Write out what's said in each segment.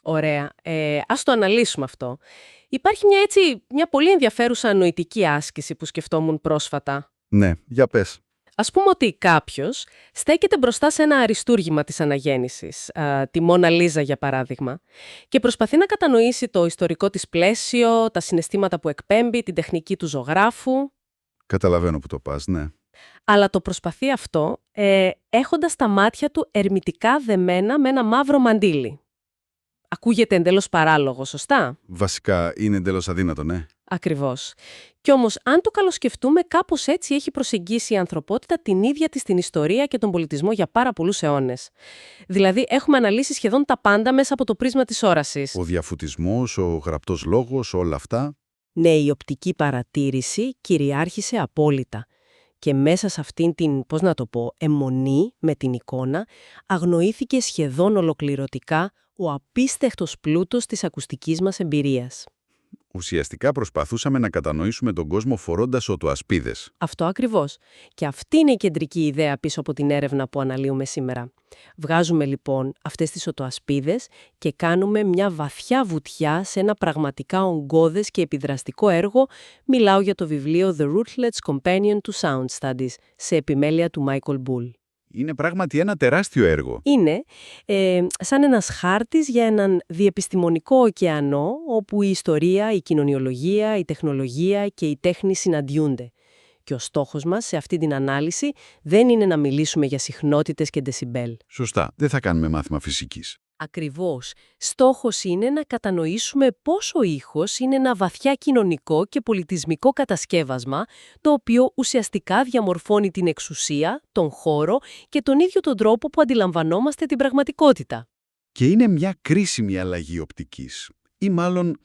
Ωραία. Ας το αναλύσουμε αυτό. Υπάρχει μια πολύ ενδιαφέρουσα νοητική άσκηση που σκεφτόμουν πρόσφατα. Ναι, για πες. Ας πούμε ότι κάποιος στέκεται μπροστά σε ένα αριστούργημα της αναγέννησης, τη Μόνα Λίζα για παράδειγμα, και προσπαθεί να κατανοήσει το ιστορικό της πλαίσιο, τα συναισθήματα που εκπέμπει, την τεχνική του ζωγράφου. Καταλαβαίνω που το πας, ναι. Αλλά το προσπαθεί αυτό έχοντας τα μάτια του ερμητικά δεμένα με ένα μαύρο μαντίλι. Ακούγεται εντελώς παράλογο, σωστά? Βασικά είναι εντελώς αδύνατο, ναι. Ακριβώς. Κι όμως, αν το καλοσκεφτούμε, κάπως έτσι έχει προσεγγίσει η ανθρωπότητα την ίδια της την ιστορία και τον πολιτισμό για πάρα πολλούς αιώνες. Δηλαδή, έχουμε αναλύσει σχεδόν τα πάντα μέσα από το πρίσμα της όρασης. Ο διαφωτισμός, ο γραπτός λόγος, όλα αυτά. Ναι, η οπτική παρατήρηση κυριάρχησε απόλυτα. Και μέσα σε αυτήν την, αιμονή με την εικόνα, αγνοήθηκε σχεδόν ολοκληρωτικά ο απίστευτος πλούτος της ακουστικής μας εμπειρίας. Ουσιαστικά προσπαθούσαμε να κατανοήσουμε τον κόσμο φορώντας οτοασπίδες. Αυτό ακριβώς. Και αυτή είναι η κεντρική ιδέα πίσω από την έρευνα που αναλύουμε σήμερα. Βγάζουμε λοιπόν αυτές τις οτοασπίδες και κάνουμε μια βαθιά βουτιά σε ένα πραγματικά ογκώδες και επιδραστικό έργο. Μιλάω για το βιβλίο The Rootlets Companion to Sound Studies, σε επιμέλεια του Michael Bull. Είναι πράγματι ένα τεράστιο έργο. Είναι σαν ένας χάρτης για έναν διεπιστημονικό ωκεανό, όπου η ιστορία, η κοινωνιολογία, η τεχνολογία και η τέχνη συναντιούνται. Και ο στόχος μας σε αυτή την ανάλυση δεν είναι να μιλήσουμε για συχνότητες και ντεσιμπέλ. Σωστά, δεν θα κάνουμε μάθημα φυσικής. Ακριβώς. Στόχος είναι να κατανοήσουμε πώς ο ήχος είναι ένα βαθιά κοινωνικό και πολιτισμικό κατασκεύασμα, το οποίο ουσιαστικά διαμορφώνει την εξουσία, τον χώρο και τον ίδιο τον τρόπο που αντιλαμβανόμαστε την πραγματικότητα. Και είναι μια κρίσιμη αλλαγή οπτικής, ή μάλλον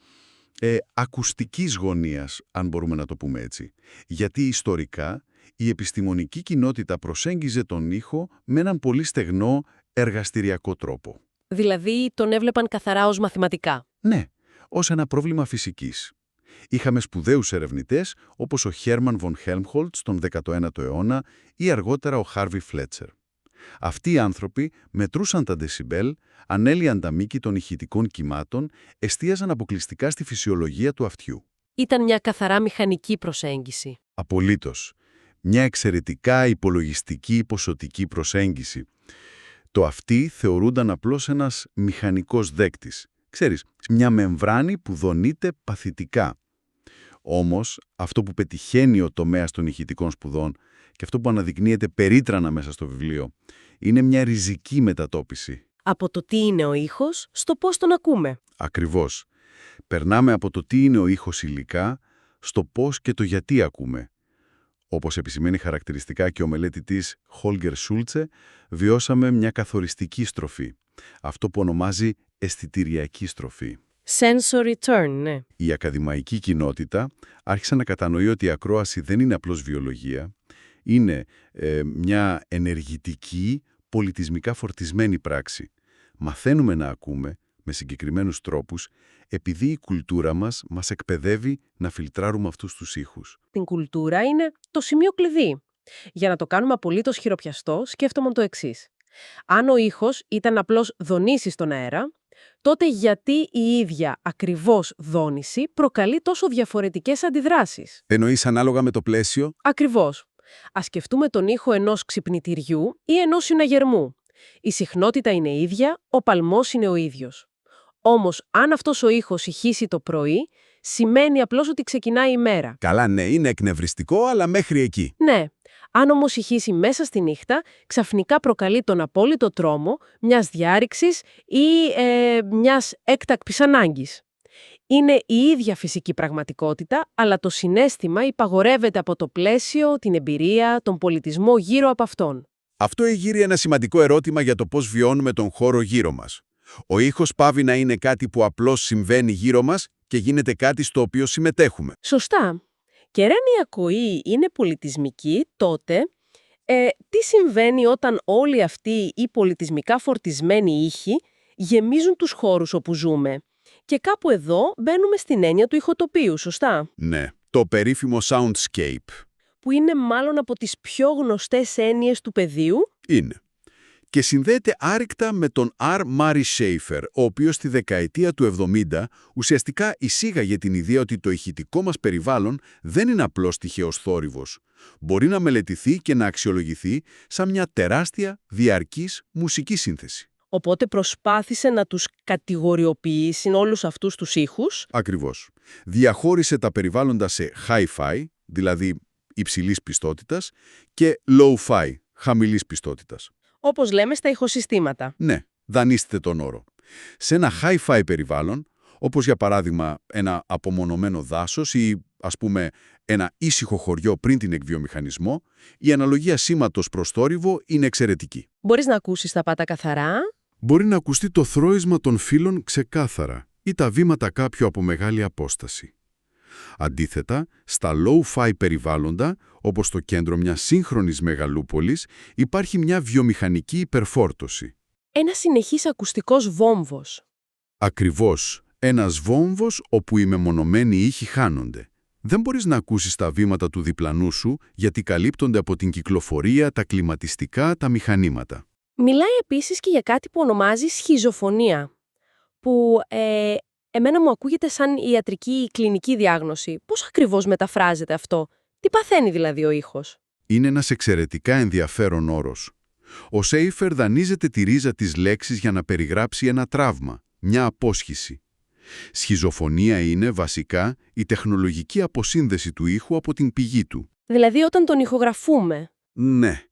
ακουστικής γωνίας, αν μπορούμε να το πούμε έτσι. Γιατί ιστορικά η επιστημονική κοινότητα προσέγγιζε τον ήχο με έναν πολύ στεγνό εργαστηριακό τρόπο. Δηλαδή, τον έβλεπαν καθαρά ως μαθηματικά. Ναι, ως ένα πρόβλημα φυσικής. Είχαμε σπουδαίους ερευνητές όπως ο Χέρμαν Βον Χέλμχολτς τον 19ο αιώνα ή αργότερα ο Χάρβι Φλέτσερ. Αυτοί οι άνθρωποι μετρούσαν τα ντεσιμπέλ, ανέλυαν τα μήκη των ηχητικών κυμάτων, εστίαζαν αποκλειστικά στη φυσιολογία του αυτιού. Ήταν μια καθαρά μηχανική προσέγγιση. Απολύτως. Μια εξαιρετικά υπολογιστική ποσοτική προσέγγιση. Το αυτί θεωρούνταν απλώς ένας μηχανικός δέκτης. Ξέρεις, μια μεμβράνη που δονείται παθητικά. Όμως, αυτό που πετυχαίνει ο τομέας των ηχητικών σπουδών και αυτό που αναδεικνύεται περίτρανα μέσα στο βιβλίο, είναι μια ριζική μετατόπιση. Από το τι είναι ο ήχος, στο πώς τον ακούμε. Ακριβώς. Περνάμε από το τι είναι ο ήχος υλικά, στο πώς και το γιατί ακούμε. Όπως επισημαίνει χαρακτηριστικά και ο μελέτητής Χόλγκερ Σούλτσε, βιώσαμε μια καθοριστική στροφή. Αυτό που ονομάζει αισθητηριακή στροφή. Sensory turn, ναι. Η ακαδημαϊκή κοινότητα άρχισε να κατανοεί ότι η ακρόαση δεν είναι απλώς βιολογία, είναι μια ενεργητική, πολιτισμικά φορτισμένη πράξη. Μαθαίνουμε να ακούμε με συγκεκριμένους τρόπους, επειδή η κουλτούρα μας εκπαιδεύει να φιλτράρουμε αυτούς τους ήχους. Την κουλτούρα είναι το σημείο κλειδί. Για να το κάνουμε απολύτως χειροπιαστό, σκέφτομαι το εξής. Αν ο ήχος ήταν απλώς δονήσει στον αέρα, τότε γιατί η ίδια ακριβώς δόνηση προκαλεί τόσο διαφορετικές αντιδράσεις? Εννοείς ανάλογα με το πλαίσιο? Ακριβώς. Ας σκεφτούμε τον ήχο ενός ξυπνητηριού ή ενός συναγερμού. Η συχνότητα είναι ίδια, ο παλμός είναι ο ίδιος. Όμως, αν αυτός ο ήχος ηχήσει το πρωί, σημαίνει απλώς ότι ξεκινάει η μέρα. Καλά, ναι, είναι εκνευριστικό, αλλά μέχρι εκεί. Ναι. Αν όμως ηχήσει μέσα στη νύχτα, ξαφνικά προκαλεί τον απόλυτο τρόμο μιας διάρρηξης ή μιας έκτακτης ανάγκης. Είναι η ίδια φυσική πραγματικότητα, αλλά το συναίσθημα υπαγορεύεται από το πλαίσιο, την εμπειρία, τον πολιτισμό γύρω από αυτόν. Αυτό εγείρει ένα σημαντικό ερώτημα για το πώς βιώνουμε τον χώρο γύρω μας. Ο ήχος πάβει να είναι κάτι που απλώς συμβαίνει γύρω μας και γίνεται κάτι στο οποίο συμμετέχουμε. Σωστά. Και αν η ακοή είναι πολιτισμική, τότε τι συμβαίνει όταν όλοι αυτοί οι πολιτισμικά φορτισμένοι ήχοι γεμίζουν τους χώρους όπου ζούμε? Και κάπου εδώ μπαίνουμε στην έννοια του ηχοτοπίου, σωστά? Ναι, το περίφημο soundscape. Που είναι μάλλον από τις πιο γνωστές έννοιες του πεδίου. Είναι. Και συνδέεται άρρηκτα με τον R. Murray Schafer, ο οποίος στη δεκαετία του 70 ουσιαστικά εισήγαγε την ιδέα ότι το ηχητικό μας περιβάλλον δεν είναι απλώς τυχαίος θόρυβος. Μπορεί να μελετηθεί και να αξιολογηθεί σαν μια τεράστια διαρκής μουσική σύνθεση. Οπότε προσπάθησε να τους κατηγοριοποιήσει όλους αυτούς τους ήχους. Ακριβώς. Διαχώρισε τα περιβάλλοντα σε hi-fi, δηλαδή υψηλής πιστότητας, και low-fi, χαμηλής πιστότητας. Όπως λέμε στα ηχοσυστήματα. Ναι, δανείστε τον όρο. Σε ένα hi-fi περιβάλλον, όπως για παράδειγμα ένα απομονωμένο δάσος ή ας πούμε ένα ήσυχο χωριό πριν την εκβιομηχανισμό, η αναλογία σήματος προς θόρυβο είναι εξαιρετική. Μπορείς να ακούσεις τα πάτα καθαρά. Μπορεί να ακουστεί το θρώισμα των φύλων ξεκάθαρα ή τα βήματα κάποιου από μεγάλη απόσταση. Αντίθετα, στα low-fi περιβάλλοντα, όπως το κέντρο μιας σύγχρονης μεγαλούπολης, υπάρχει μια βιομηχανική υπερφόρτωση. Ένα συνεχής ακουστικός βόμβος. Ακριβώς, ένας βόμβος όπου οι μεμονωμένοι ήχοι χάνονται. Δεν μπορείς να ακούσεις τα βήματα του διπλανού σου γιατί καλύπτονται από την κυκλοφορία, τα κλιματιστικά, τα μηχανήματα. Μιλάει επίσης και για κάτι που ονομάζει σχιζοφωνία, που εμένα μου ακούγεται σαν ιατρική ή κλινική διάγνωση. Πώς ακριβώς μεταφράζεται αυτό? Τι παθαίνει δηλαδή ο ήχος? Είναι ένας εξαιρετικά ενδιαφέρον όρος. Ο Σέιφερ δανείζεται τη ρίζα της λέξης για να περιγράψει ένα τραύμα, μια απόσχηση. Σχιζοφωνία είναι βασικά η τεχνολογική αποσύνδεση του ήχου από την πηγή του. Δηλαδή όταν τον ηχογραφούμε. Ναι.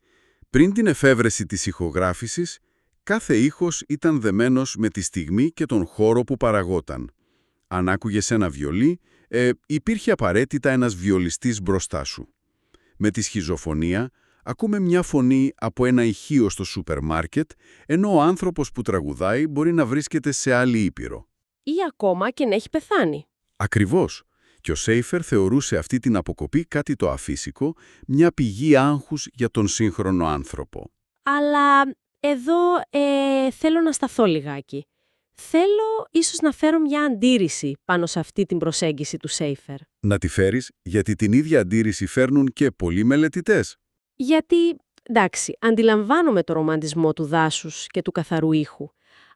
Πριν την εφεύρεση της ηχογράφησης, κάθε ήχος ήταν δεμένος με τη στιγμή και τον χώρο που παραγόταν. Αν άκουγες ένα βιολί, υπήρχε απαραίτητα ένας βιολιστής μπροστά σου. Με τη σχιζοφωνία, ακούμε μια φωνή από ένα ηχείο στο σούπερ μάρκετ, ενώ ο άνθρωπος που τραγουδάει μπορεί να βρίσκεται σε άλλη ήπειρο. Ή ακόμα και να έχει πεθάνει. Ακριβώς. Και ο Σέιφερ θεωρούσε αυτή την αποκοπή κάτι το αφύσικο, μια πηγή άγχους για τον σύγχρονο άνθρωπο. Αλλά εδώ θέλω να σταθώ λιγάκι. Θέλω ίσως να φέρω μια αντίρρηση πάνω σε αυτή την προσέγγιση του Σέιφερ. Να τη φέρεις, γιατί την ίδια αντίρρηση φέρνουν και πολλοί μελετητές. Γιατί, εντάξει, αντιλαμβάνομαι το ρομαντισμό του δάσους και του καθαρού ήχου,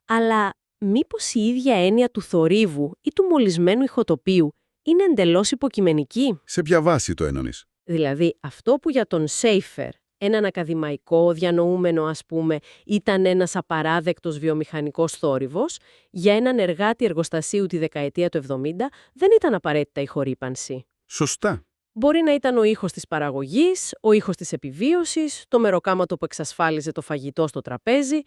αλλά μήπως η ίδια έννοια του θορύβου ή του μολυσμένου ηχοτοπίου είναι εντελώς υποκειμενική? Σε ποια βάση το ένωνες? Δηλαδή, αυτό που για τον Σέιφερ, έναν ακαδημαϊκό διανοούμενο ας πούμε, ήταν ένας απαράδεκτος βιομηχανικός θόρυβος, για έναν εργάτη εργοστασίου τη δεκαετία του 70 δεν ήταν απαραίτητα η χορύπανση. Σωστά. Μπορεί να ήταν ο ήχος της παραγωγής, ο ήχος της επιβίωσης, το μεροκάματο που εξασφάλιζε το φαγητό στο τραπέζι.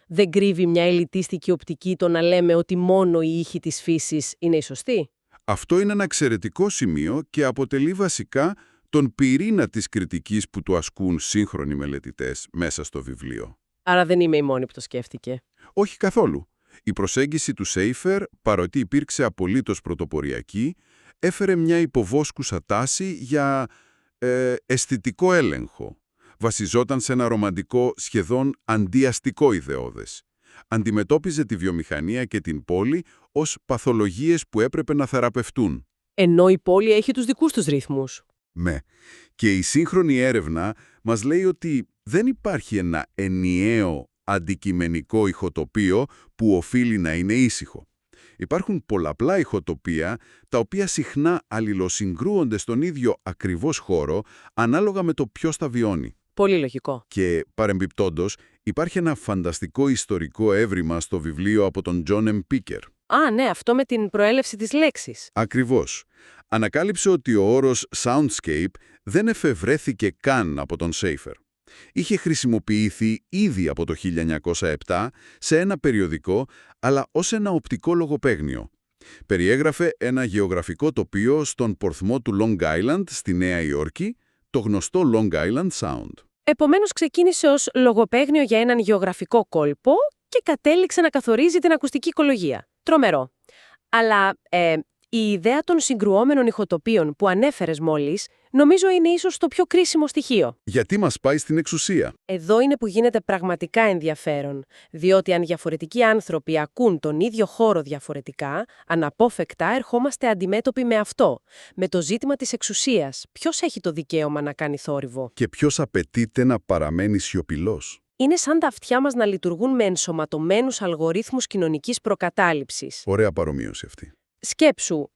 Δεν κρύβει μια ελιτίστικη οπτική το να λέμε ότι μόνο οι ήχοι της φύσης είναι οι σωστοί. Αυτό είναι ένα εξαιρετικό σημείο και αποτελεί βασικά τον πυρήνα της κριτικής που του ασκούν σύγχρονοι μελετητές μέσα στο βιβλίο. Άρα δεν είμαι η μόνη που το σκέφτηκε. Όχι καθόλου. Η προσέγγιση του Σέιφερ, παρότι υπήρξε απολύτως πρωτοποριακή, έφερε μια υποβόσκουσα τάση για αισθητικό έλεγχο. Βασιζόταν σε ένα ρομαντικό, σχεδόν αντιαστικό ιδεώδες. Αντιμετώπιζε τη βιομηχανία και την πόλη ως παθολογίες που έπρεπε να θεραπευτούν. Ενώ η πόλη έχει τους δικούς τους ρυθμούς. Ναι. Και η σύγχρονη έρευνα μας λέει ότι δεν υπάρχει ένα ενιαίο αντικειμενικό ηχοτοπίο που οφείλει να είναι ήσυχο. Υπάρχουν πολλαπλά ηχοτοπία, τα οποία συχνά αλληλοσυγκρούονται στον ίδιο ακριβώς χώρο, ανάλογα με το ποιος τα βιώνει. Πολύ λογικό. Και παρεμπιπτόντως, υπάρχει ένα φανταστικό ιστορικό έβριμα στο βιβλίο από τον John M. Picker. Α, ναι, αυτό με την προέλευση της λέξης. Ακριβώς. Ανακάλυψε ότι ο όρος soundscape δεν εφευρέθηκε καν από τον Σέιφερ. Είχε χρησιμοποιηθεί ήδη από το 1907 σε ένα περιοδικό, αλλά ως ένα οπτικό λογοπαίγνιο. Περιέγραφε ένα γεωγραφικό τοπίο στον πορθμό του Long Island στη Νέα Υόρκη, το γνωστό Long Island Sound. Επομένως ξεκίνησε ως λογοπαίγνιο για έναν γεωγραφικό κόλπο και κατέληξε να καθορίζει την ακουστική οικολογία. Τρομερό. Αλλά η ιδέα των συγκρουόμενων ηχοτοπίων που ανέφερες μόλις, νομίζω είναι ίσως το πιο κρίσιμο στοιχείο. Γιατί μας πάει στην εξουσία. Εδώ είναι που γίνεται πραγματικά ενδιαφέρον, διότι αν διαφορετικοί άνθρωποι ακούν τον ίδιο χώρο διαφορετικά, αναπόφευκτα ερχόμαστε αντιμέτωποι με αυτό, με το ζήτημα της εξουσίας. Ποιος έχει το δικαίωμα να κάνει θόρυβο? Και ποιος απαιτείται να παραμένει σιωπηλός. Είναι σαν τα αυτιά μας να λειτουργούν με ενσωματωμένους αλγορίθμους κοινωνικής προκατάληψης. Ωραία παρομοίωση αυτή. Σκέψου,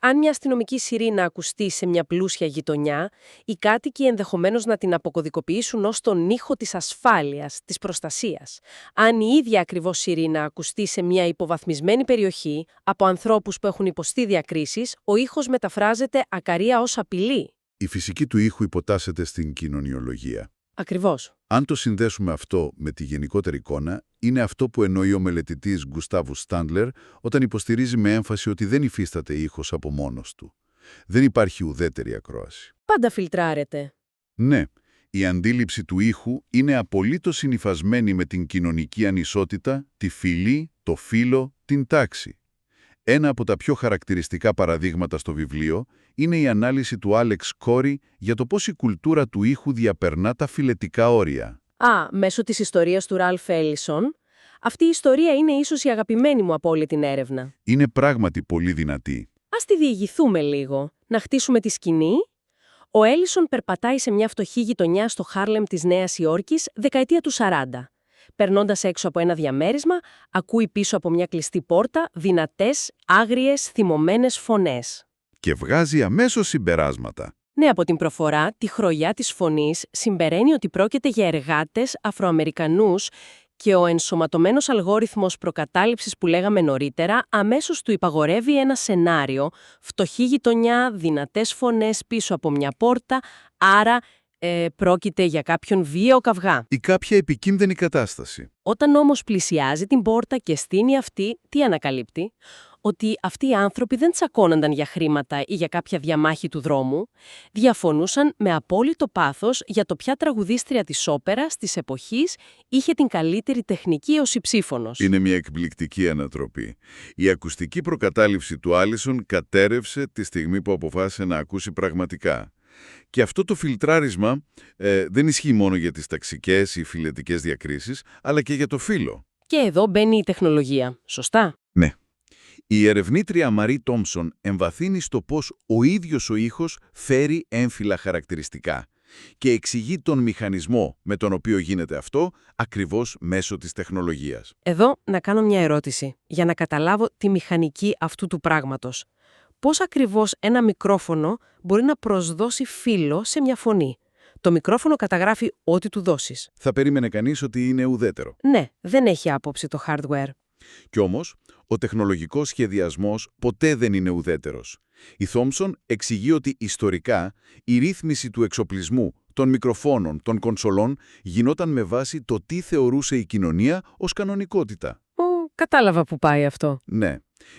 αν μια αστυνομική σιρήνα ακουστεί σε μια πλούσια γειτονιά, οι κάτοικοι ενδεχομένως να την αποκωδικοποιήσουν ως τον ήχο της ασφάλειας, της προστασίας. Αν η ίδια ακριβώς σιρήνα ακουστεί σε μια υποβαθμισμένη περιοχή, από ανθρώπους που έχουν υποστεί διακρίσεις, ο ήχος μεταφράζεται ακαρία ως απειλή. Η φυσική του ήχου υποτάσσεται στην κοινωνιολογία. Ακριβώς. Αν το συνδέσουμε αυτό με τη γενικότερη εικόνα, είναι αυτό που εννοεί ο μελετητής Γκουστάβους Στάντλερ όταν υποστηρίζει με έμφαση ότι δεν υφίσταται ήχος από μόνος του. Δεν υπάρχει ουδέτερη ακρόαση. Πάντα φιλτράρεται. Ναι, η αντίληψη του ήχου είναι απολύτως συνυφασμένη με την κοινωνική ανισότητα, τη φυλή, το φύλο, την τάξη. Ένα από τα πιο χαρακτηριστικά παραδείγματα στο βιβλίο είναι η ανάλυση του Άλεξ Κόρι για το πώς η κουλτούρα του ήχου διαπερνά τα φυλετικά όρια. Μέσω της ιστορίας του Ραλφ Έλισον. Αυτή η ιστορία είναι ίσως η αγαπημένη μου από όλη την έρευνα. Είναι πράγματι πολύ δυνατή. Ας τη διηγηθούμε λίγο. Να χτίσουμε τη σκηνή. Ο Έλισον περπατάει σε μια φτωχή γειτονιά στο Χάρλεμ της Νέας Υόρκης, δεκαετία του 40. Περνώντας έξω από ένα διαμέρισμα, ακούει πίσω από μια κλειστή πόρτα δυνατές, άγριες, θυμωμένες φωνές. Και βγάζει αμέσως συμπεράσματα. Ναι, από την προφορά, τη χρωιά της φωνής, συμπεραίνει ότι πρόκειται για εργάτες Αφροαμερικανούς και ο ενσωματωμένος αλγόριθμος προκατάληψης που λέγαμε νωρίτερα αμέσως του υπαγορεύει ένα σενάριο, φτωχή γειτονιά, δυνατές φωνές πίσω από μια πόρτα, άρα πρόκειται για κάποιον βίαιο καυγά. Ή κάποια επικίνδυνη κατάσταση. Όταν όμως πλησιάζει την πόρτα και στείνει αυτή, τι ανακαλύπτει? Ότι αυτοί οι άνθρωποι δεν τσακώνονταν για χρήματα ή για κάποια διαμάχη του δρόμου, διαφωνούσαν με απόλυτο πάθος για το ποια τραγουδίστρια της όπερας της εποχής είχε την καλύτερη τεχνική ως υψήφωνος. Είναι μια εκπληκτική ανατροπή. Η ακουστική προκατάληψη του Άλισον κατέρευσε τη στιγμή που αποφάσισε να ακούσει πραγματικά. Και αυτό το φιλτράρισμα δεν ισχύει μόνο για τις ταξικές ή φυλετικές διακρίσεις, αλλά και για το φύλο. Και εδώ μπαίνει η τεχνολογία, σωστά? Ναι. Η ερευνήτρια Μαρή Τόμψον εμβαθύνει στο πώς ο ίδιος ο ήχος φέρει έμφυλα χαρακτηριστικά και εξηγεί τον μηχανισμό με τον οποίο γίνεται αυτό ακριβώς μέσω της τεχνολογίας. Εδώ να κάνω μια ερώτηση, για να καταλάβω τη μηχανική αυτού του πράγματος. Πώς ακριβώς ένα μικρόφωνο μπορεί να προσδώσει φύλο σε μια φωνή? Το μικρόφωνο καταγράφει ό,τι του δώσεις. Θα περίμενε κανείς ότι είναι ουδέτερο. Ναι, δεν έχει άποψη το hardware. Κι όμως, ο τεχνολογικός σχεδιασμός ποτέ δεν είναι ουδέτερος. Η Θόμψον εξηγεί ότι ιστορικά η ρύθμιση του εξοπλισμού, των μικροφώνων, των κονσολών γινόταν με βάση το τι θεωρούσε η κοινωνία ως κανονικότητα. Κατάλαβα που πάει αυτό. Ναι.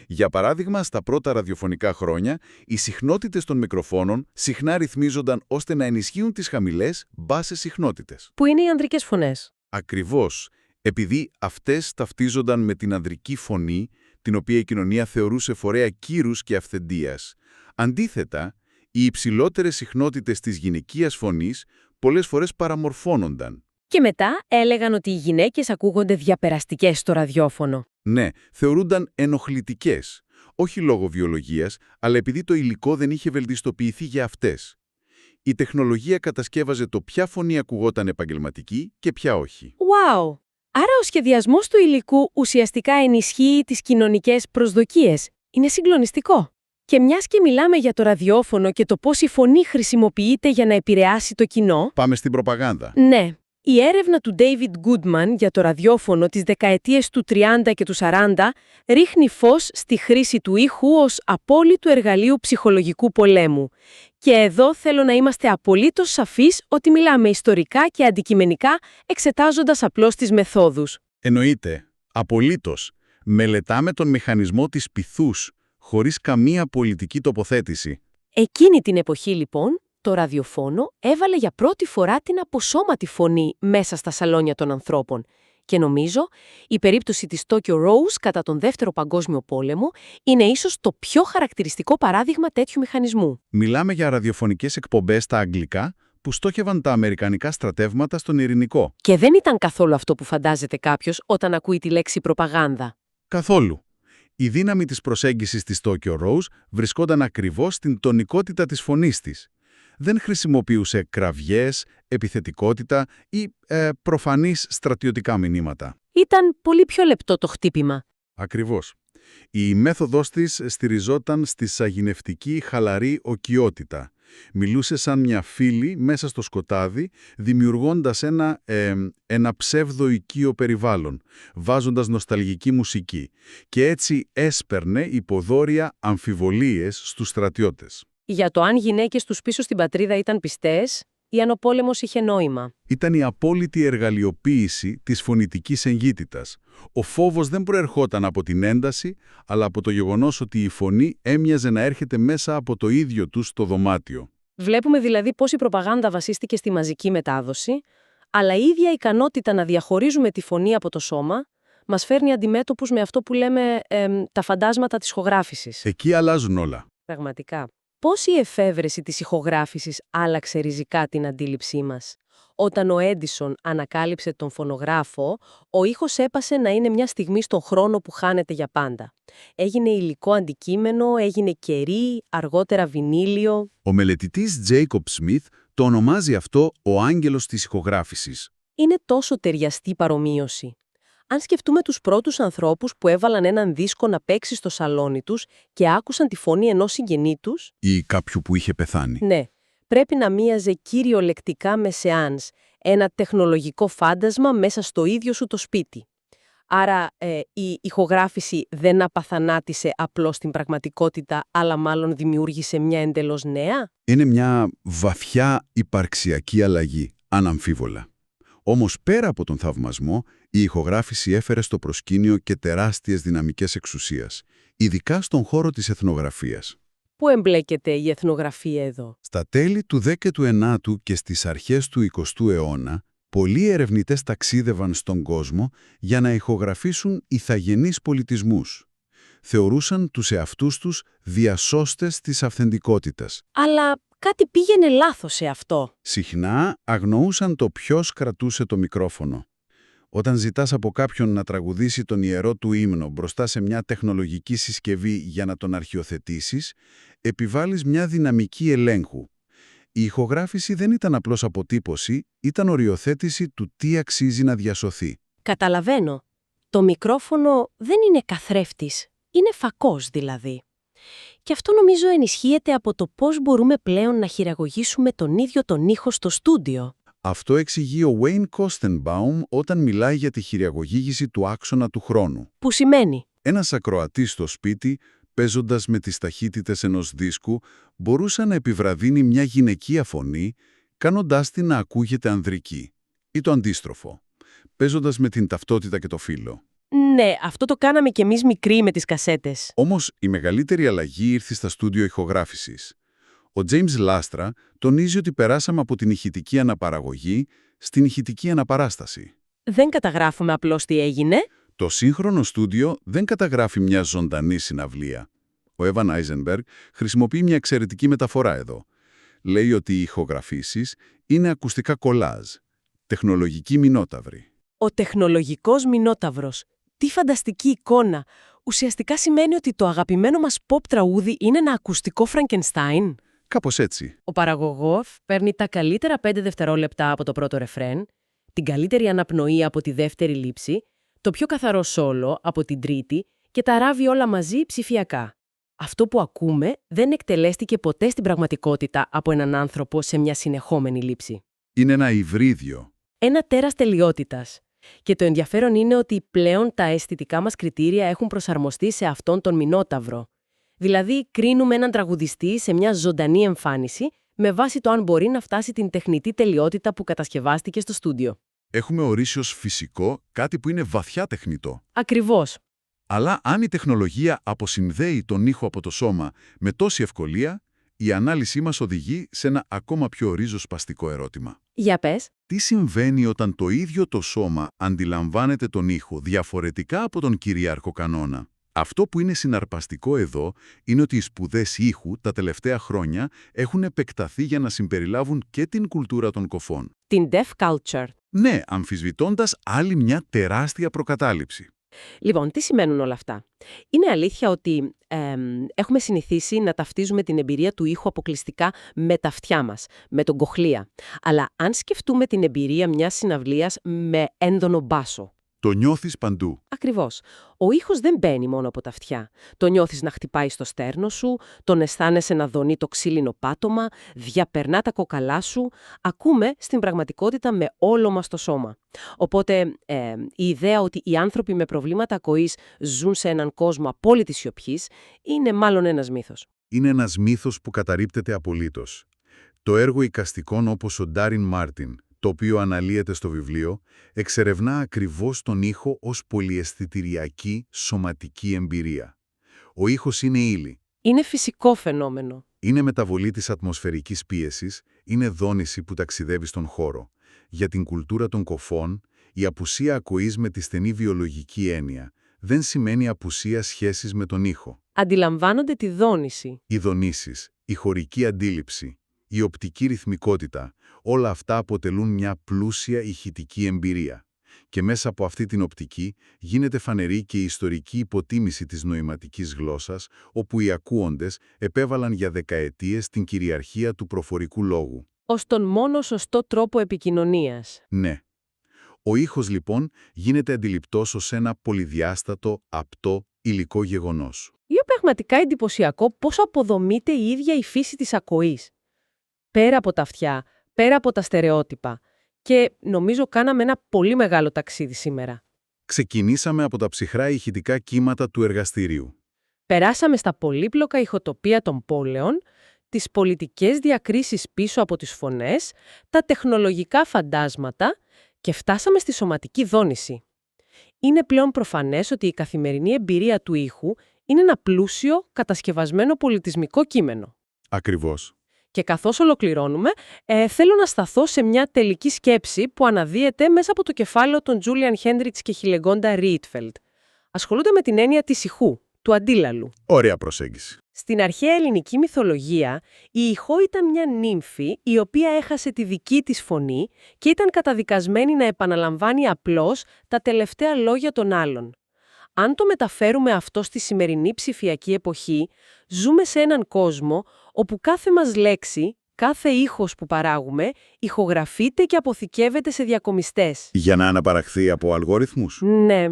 Για παράδειγμα, στα πρώτα ραδιοφωνικά χρόνια, οι συχνότητες των μικροφώνων συχνά ρυθμίζονταν ώστε να ενισχύουν τις χαμηλές μπάσες συχνότητες. Που είναι οι ανδρικές φωνές. Ακριβώς, επειδή αυτές ταυτίζονταν με την ανδρική φωνή, την οποία η κοινωνία θεωρούσε φορέα κύρους και αυθεντίας. Αντίθετα, οι υψηλότερες συχνότητες της γυναικείας φωνής πολλές φορές παραμορφώνονταν. Και μετά έλεγαν ότι οι γυναίκες ακούγονται διαπεραστικές στο ραδιόφωνο. Ναι, θεωρούνταν ενοχλητικές, όχι λόγω βιολογίας, αλλά επειδή το υλικό δεν είχε βελτιστοποιηθεί για αυτές. Η τεχνολογία κατασκεύαζε το ποια φωνή ακουγόταν επαγγελματική και ποια όχι. Wow! Άρα ο σχεδιασμός του υλικού ουσιαστικά ενισχύει τις κοινωνικές προσδοκίες. Είναι συγκλονιστικό. Και μιας και μιλάμε για το ραδιόφωνο και το πώς η φωνή χρησιμοποιείται για να επηρεάσει το κοινό. Πάμε στην προπαγάνδα. Ναι. Η έρευνα του David Goodman για το ραδιόφωνο τις δεκαετίες του 30 και του 40 ρίχνει φως στη χρήση του ήχου ως απόλυτου εργαλείου ψυχολογικού πολέμου. Και εδώ θέλω να είμαστε απολύτως σαφείς ότι μιλάμε ιστορικά και αντικειμενικά, εξετάζοντας απλώς τις μεθόδους. Εννοείται, απολύτως. Μελετάμε τον μηχανισμό της πυθούς, χωρίς καμία πολιτική τοποθέτηση. Εκείνη την εποχή, λοιπόν, το ραδιοφώνο έβαλε για πρώτη φορά την αποσώματη φωνή μέσα στα σαλόνια των ανθρώπων. Και νομίζω η περίπτωση της Tokyo Rose κατά τον Δεύτερο Παγκόσμιο Πόλεμο είναι ίσως το πιο χαρακτηριστικό παράδειγμα τέτοιου μηχανισμού. Μιλάμε για ραδιοφωνικές εκπομπές στα αγγλικά που στόχευαν τα αμερικανικά στρατεύματα στον Ειρηνικό. Και δεν ήταν καθόλου αυτό που φαντάζεται κάποιος όταν ακούει τη λέξη προπαγάνδα. Καθόλου. Η δύναμη της προσέγγισης της Tokyo Rose βρισκόταν ακριβώς στην τονικότητα της φωνής της. Δεν χρησιμοποιούσε κραυγές, επιθετικότητα ή προφανείς στρατιωτικά μηνύματα. Ήταν πολύ πιο λεπτό το χτύπημα. Ακριβώς. Η μέθοδος της στηριζόταν στη σαγηνευτική χαλαρή οκιότητα. Μιλούσε σαν μια φίλη μέσα στο σκοτάδι, δημιουργώντας ένα ψεύδο-οικείο περιβάλλον, βάζοντας νοσταλγική μουσική και έτσι έσπερνε υποδόρια αμφιβολίες στους στρατιώτες. Για το αν γυναίκες τους πίσω στην πατρίδα ήταν πιστές ή αν ο πόλεμος είχε νόημα. Ήταν η απόλυτη εργαλειοποίηση της φωνητικής εγκύτητας. Ο φόβος δεν προερχόταν από την ένταση, αλλά από το γεγονός ότι η φωνή έμοιαζε να έρχεται μέσα από το ίδιο τους το δωμάτιο. Βλέπουμε δηλαδή πώς η προπαγάνδα βασίστηκε στη μαζική μετάδοση, αλλά η ίδια ικανότητα να διαχωρίζουμε τη φωνή από το σώμα μας φέρνει αντιμέτωπους με αυτό που λέμε τα φαντάσματα της ηχογράφησης. Εκεί αλλάζουν όλα. Πραγματικά. Πώς η εφεύρεση της ηχογράφησης άλλαξε ριζικά την αντίληψή μας? Όταν ο Έντισον ανακάλυψε τον φωνογράφο, ο ήχος έπασε να είναι μια στιγμή στον χρόνο που χάνεται για πάντα. Έγινε υλικό αντικείμενο, έγινε κερί, αργότερα βινίλιο. Ο μελετητής Jacob Smith το ονομάζει αυτό ο άγγελος της ηχογράφησης. Είναι τόσο ταιριαστή παρομοίωση. Αν σκεφτούμε τους πρώτους ανθρώπους που έβαλαν έναν δίσκο να παίξει στο σαλόνι τους και άκουσαν τη φωνή ενός συγγενή τους, Ή κάποιου που είχε πεθάνει. ναι, πρέπει να μοίαζε κυριολεκτικά με σεάνς, ένα τεχνολογικό φάντασμα μέσα στο ίδιο σου το σπίτι. Άρα η ηχογράφηση δεν απαθανάτησε απλώς την πραγματικότητα, αλλά μάλλον δημιούργησε μια εντελώς νέα. Είναι μια βαθιά υπαρξιακή αλλαγή, αναμφίβολα. Όμως πέρα από τον θαυμασμό, η ηχογράφηση έφερε στο προσκήνιο και τεράστιες δυναμικές εξουσίας, ειδικά στον χώρο της εθνογραφίας. Πού εμπλέκεται η εθνογραφία εδώ? Στα τέλη του 19ου και στις αρχές του 20ου αιώνα, πολλοί ερευνητές ταξίδευαν στον κόσμο για να ηχογραφήσουν ηθαγενείς πολιτισμούς. Θεωρούσαν τους εαυτούς τους διασώστες της αυθεντικότητας. Αλλά κάτι πήγαινε λάθος σε αυτό. Συχνά αγνοούσαν το ποιος κρατούσε το μικρόφωνο. Όταν ζητάς από κάποιον να τραγουδήσει τον ιερό του ύμνο μπροστά σε μια τεχνολογική συσκευή για να τον αρχιοθετήσεις, επιβάλλεις μια δυναμική ελέγχου. Η ηχογράφηση δεν ήταν απλώς αποτύπωση, ήταν οριοθέτηση του τι αξίζει να διασωθεί. Καταλαβαίνω. Το μικρόφωνο δεν είναι καθρέφτης. Είναι φακός δηλαδή. Και αυτό νομίζω ενισχύεται από το πώς μπορούμε πλέον να χειραγωγήσουμε τον ίδιο τον ήχο στο στούντιο. Αυτό εξηγεί ο Wayne Kostenbaum όταν μιλάει για τη χειραγωγήγηση του άξονα του χρόνου. Που σημαίνει? Ένας ακροατής στο σπίτι, παίζοντας με τις ταχύτητες ενός δίσκου, μπορούσε να επιβραδύνει μια γυναικεία φωνή, κάνοντάς την να ακούγεται ανδρική. Ή το αντίστροφο, παίζοντας με την ταυτότητα και το φύλο. Ναι, αυτό το κάναμε κι εμείς μικροί με τις κασέτες. Όμως η μεγαλύτερη αλλαγή ήρθε στα στούντιο ηχογράφησης. Ο James Lastra τονίζει ότι περάσαμε από την ηχητική αναπαραγωγή στην ηχητική αναπαράσταση. Δεν καταγράφουμε απλώς τι έγινε. Το σύγχρονο στούντιο δεν καταγράφει μια ζωντανή συναυλία. Ο Evan Eisenberg χρησιμοποιεί μια εξαιρετική μεταφορά εδώ. Λέει ότι οι ηχογραφήσεις είναι ακουστικά κολάζ, τεχνολογική μηνόταυρη. Ο τεχνολογικός μηνόταυρος. Τι φανταστική εικόνα. Ουσιαστικά σημαίνει ότι το αγαπημένο μας pop τραγούδι είναι ένα ακουστικό Frankenstein. Κάπως έτσι. Ο παραγωγός παίρνει τα καλύτερα 5 δευτερόλεπτα από το πρώτο ρεφρέν, την καλύτερη αναπνοή από τη δεύτερη λήψη, το πιο καθαρό σόλο από την τρίτη και τα ράβει όλα μαζί ψηφιακά. Αυτό που ακούμε δεν εκτελέστηκε ποτέ στην πραγματικότητα από έναν άνθρωπο σε μια συνεχόμενη λήψη. Είναι ένα υβρίδιο. Ένα τέρας τελειότητας. Και το ενδιαφέρον είναι ότι πλέον τα αισθητικά μας κριτήρια έχουν προσαρμοστεί σε αυτόν τον μηνόταυρο. Δηλαδή, κρίνουμε έναν τραγουδιστή σε μια ζωντανή εμφάνιση με βάση το αν μπορεί να φτάσει την τεχνητή τελειότητα που κατασκευάστηκε στο στούντιο. Έχουμε ορίσει ως φυσικό κάτι που είναι βαθιά τεχνητό. Ακριβώς. Αλλά αν η τεχνολογία αποσυνδέει τον ήχο από το σώμα με τόση ευκολία, η ανάλυση μας οδηγεί σε ένα ακόμα πιο ριζοσπαστικό ερώτημα. Για πες. Τι συμβαίνει όταν το ίδιο το σώμα αντιλαμβάνεται τον ήχο διαφορετικά από τον κυρίαρχο κανόνα? Αυτό που είναι συναρπαστικό εδώ είναι ότι οι σπουδές ήχου τα τελευταία χρόνια έχουν επεκταθεί για να συμπεριλάβουν και την κουλτούρα των κοφών. Την deaf culture. Ναι, αμφισβητώντας άλλη μια τεράστια προκατάληψη. Λοιπόν, τι σημαίνουν όλα αυτά? Είναι αλήθεια ότι έχουμε συνηθίσει να ταυτίζουμε την εμπειρία του ήχου αποκλειστικά με τα αυτιά μας, με τον κοχλία. Αλλά αν σκεφτούμε την εμπειρία μιας συναυλίας με έντονο μπάσο, Το νιώθεις παντού. ακριβώς. Ο ήχος δεν μπαίνει μόνο από τα αυτιά. Το νιώθεις να χτυπάει στο στέρνο σου, τον αισθάνεσαι να δονεί το ξύλινο πάτωμα, διαπερνά τα κόκαλά σου. Ακούμε στην πραγματικότητα με όλο μας το σώμα. Οπότε η ιδέα ότι οι άνθρωποι με προβλήματα ακοής ζουν σε έναν κόσμο απόλυτης σιωπής είναι μάλλον ένας μύθος. Είναι ένας μύθος που καταρρίπτεται απολύτως. Το έργο εικαστικών όπως ο Ντάριν Μάρτιν, το οποίο αναλύεται στο βιβλίο, εξερευνά ακριβώς τον ήχο ως πολυαισθητηριακή σωματική εμπειρία. Ο ήχος είναι ύλη. Είναι φυσικό φαινόμενο. Είναι μεταβολή της ατμοσφαιρικής πίεσης, είναι δόνηση που ταξιδεύει στον χώρο. Για την κουλτούρα των κοφών, η απουσία ακοής με τη στενή βιολογική έννοια δεν σημαίνει απουσία σχέσης με τον ήχο. Αντιλαμβάνονται τη δόνηση. Οι δονήσεις, η χωρική αντίληψη, η οπτική ρυθμικότητα, όλα αυτά αποτελούν μια πλούσια ηχητική εμπειρία. Και μέσα από αυτή την οπτική γίνεται φανερή και η ιστορική υποτίμηση της νοηματικής γλώσσας, όπου οι ακούοντες επέβαλαν για δεκαετίες την κυριαρχία του προφορικού λόγου. Ως τον μόνο σωστό τρόπο επικοινωνίας. Ναι. Ο ήχος λοιπόν γίνεται αντιληπτός ως ένα πολυδιάστατο, απτό, υλικό γεγονός. Είναι πραγματικά εντυπωσιακό πώς αποδομείται η ίδια η φύση της ακοής. Πέρα από τα αυτιά, πέρα από τα στερεότυπα. Και νομίζω κάναμε ένα πολύ μεγάλο ταξίδι σήμερα. Ξεκινήσαμε από τα ψυχρά ηχητικά κύματα του εργαστηρίου. Περάσαμε στα πολύπλοκα ηχοτοπία των πόλεων, τις πολιτικές διακρίσεις πίσω από τις φωνές, τα τεχνολογικά φαντάσματα και φτάσαμε στη σωματική δόνηση. Είναι πλέον προφανές ότι η καθημερινή εμπειρία του ήχου είναι ένα πλούσιο, κατασκευασμένο πολιτισμικό κείμενο. Ακριβώς. Και καθώς ολοκληρώνουμε, θέλω να σταθώ σε μια τελική σκέψη που αναδύεται μέσα από το κεφάλαιο των Τζούλιαν Χέντριξ και Χιλεγκόντα Ρίτφελντ. Ασχολούνται με την έννοια της ηχού, του αντίλαλου. Ωραία προσέγγιση. Στην αρχαία ελληνική μυθολογία, η ηχό ήταν μια νύμφη η οποία έχασε τη δική της φωνή και ήταν καταδικασμένη να επαναλαμβάνει απλώς τα τελευταία λόγια των άλλων. Αν το μεταφέρουμε αυτό στη σημερινή ψηφιακή εποχή, ζούμε σε έναν κόσμο όπου κάθε μας λέξη, κάθε ήχος που παράγουμε, ηχογραφείται και αποθηκεύεται σε διακομιστές. Για να αναπαραχθεί από αλγόριθμους. Ναι.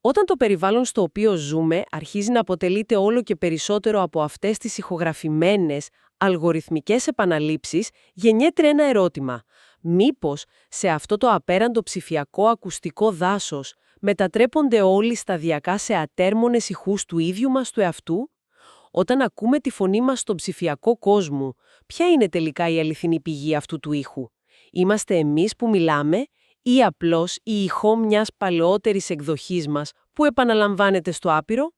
Όταν το περιβάλλον στο οποίο ζούμε αρχίζει να αποτελείται όλο και περισσότερο από αυτές τις ηχογραφημένες, αλγοριθμικές επαναλήψεις, γεννιέται ένα ερώτημα. Μήπως σε αυτό το απέραντο ψηφιακό ακουστικό δάσος μετατρέπονται όλοι σταδιακά σε ατέρμονες ηχούς του ίδιου μας του εαυτού? Όταν ακούμε τη φωνή μας στον ψηφιακό κόσμο, ποια είναι τελικά η αληθινή πηγή αυτού του ήχου? Είμαστε εμείς που μιλάμε ή απλώς η ηχό μιας παλαιότερης εκδοχής μας που επαναλαμβάνεται στο άπειρο?